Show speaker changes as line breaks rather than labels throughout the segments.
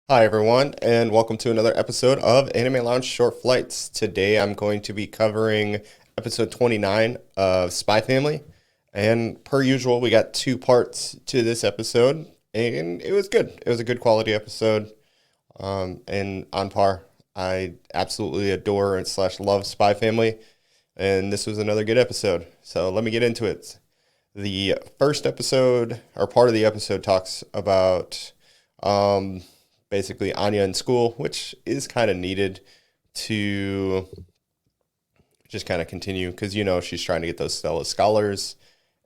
Hi, everyone, and welcome to another episode of Anime Lounge Short Flights. Today I'm going to be covering episode 29 of Spy Family. And per usual, we got two parts to this episode, and it was good. It was a good quality episode, and on par. I absolutely adore and slash love Spy Family, and this was another good episode. So let me get into it. The first episode, or part of the episode, talks about um, basically Anya in school, which is kind of needed to just kind of continue because she's trying to get those Stella scholars,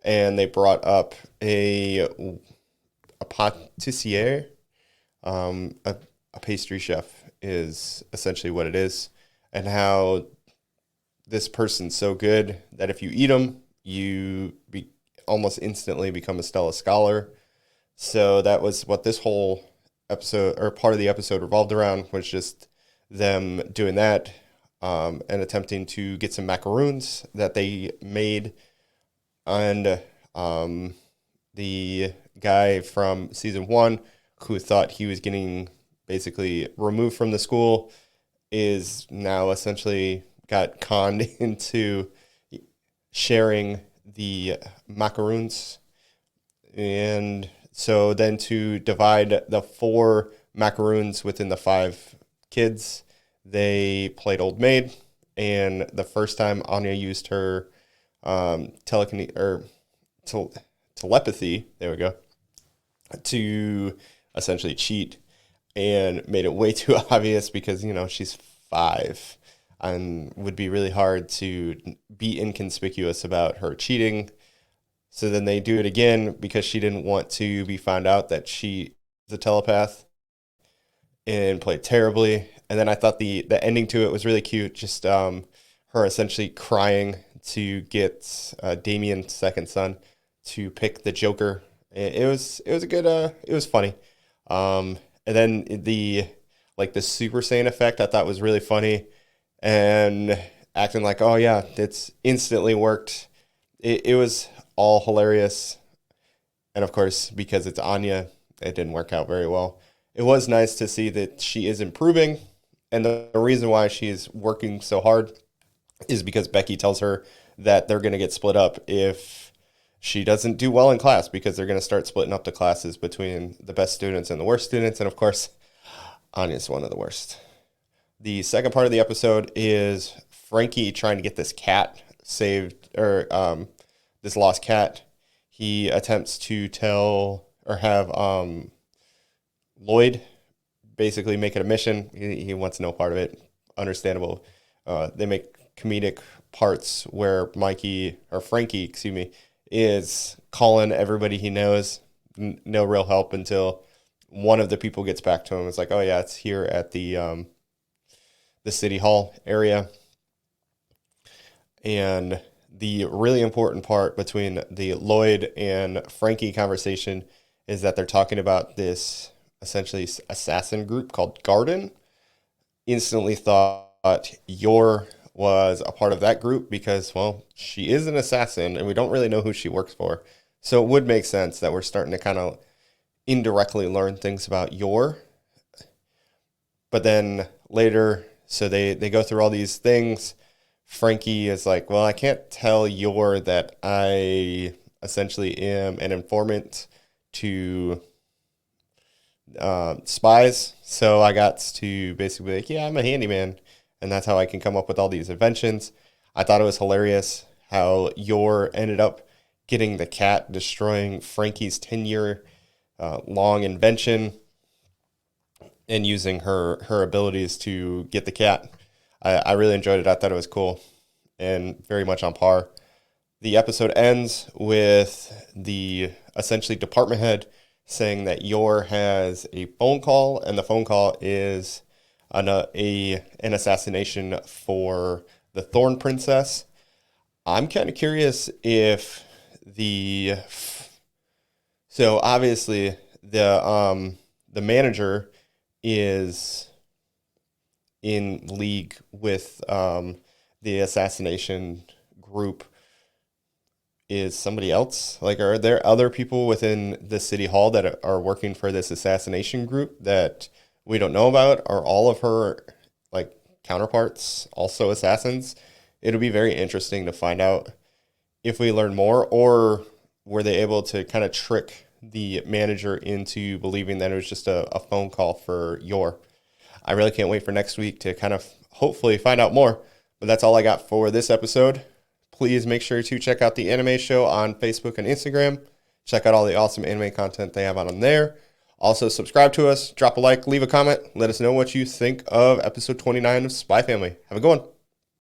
and they brought up a pâtissier, um, a, a pastry chef is essentially what it is, and how this person's so good that if you eat them, almost instantly become a Stella scholar. So that was what this whole episode or part of the episode revolved around, was just them doing that, and attempting to get some macaroons that they made. And the guy from season one who thought he was getting basically removed from the school is now essentially got conned into sharing the macaroons. And so then to divide the four macaroons within the five kids, they played Old Maid. And the first time Anya used her telepathy, there we go, to essentially cheat, and made it way too obvious because she's five and would be really hard to be inconspicuous about her cheating. So then they do it again because she didn't want to be found out that she is a telepath, and played terribly. And then I thought the ending to it was really cute, just her essentially crying to get Damien's second son to pick the Joker. It was a good it was funny. And then the Super Saiyan effect I thought was really funny, and acting like, oh yeah, it's instantly worked. It was all hilarious. And of course, because it's Anya, it didn't work out very well. It was nice to see that she is improving. And the reason why she's working so hard is because Becky tells her that they're going to get split up if she doesn't do well in class, because they're going to start splitting up the classes between the best students and the worst students. And of course, Anya's one of the worst. The second part of the episode is Frankie trying to get this cat saved, or this lost cat. He attempts to tell or have Lloyd basically make it a mission. He wants no part of it. Understandable. They make comedic parts where Frankie, excuse me, is calling everybody he knows. No real help until one of the people gets back to him. It's like, oh yeah, it's here at the city hall area. And the really important part between the Lloyd and Frankie conversation is that they're talking about this essentially assassin group called Garden. Instantly thought Yor was a part of that group because, well, she is an assassin and we don't really know who she works for. So it would make sense that we're starting to kind of indirectly learn things about Yor. But then later, so they go through all these things. Frankie is like, well, I can't tell Yor that I essentially am an informant to spies. So I got to basically be like, yeah, I'm a handyman. And that's how I can come up with all these inventions. I thought it was hilarious how Yor ended up getting the cat, destroying Frankie's 10-year long invention, and using her abilities to get the cat. I really enjoyed it. I thought it was cool and very much on par. The episode ends with the essentially department head saying that Yor has a phone call, and the phone call is an assassination for the Thorn Princess. I'm kind of curious if so obviously the manager is in league with the assassination group. Is somebody else? Like, are there other people within the city hall that are working for this assassination group that we don't know about? Are all of her like counterparts also assassins? It'll be very interesting to find out if we learn more, or were they able to kind of trick the manager into believing that it was just a phone call for Yor. I really can't wait for next week to kind of hopefully find out more. But that's all I got for this episode. Please make sure to check out the Anime Show on Facebook and Instagram. Check out all the awesome anime content they have on there. Also, subscribe to us, drop a like, leave a comment. Let us know what you think of episode 29 of Spy Family. Have a good one.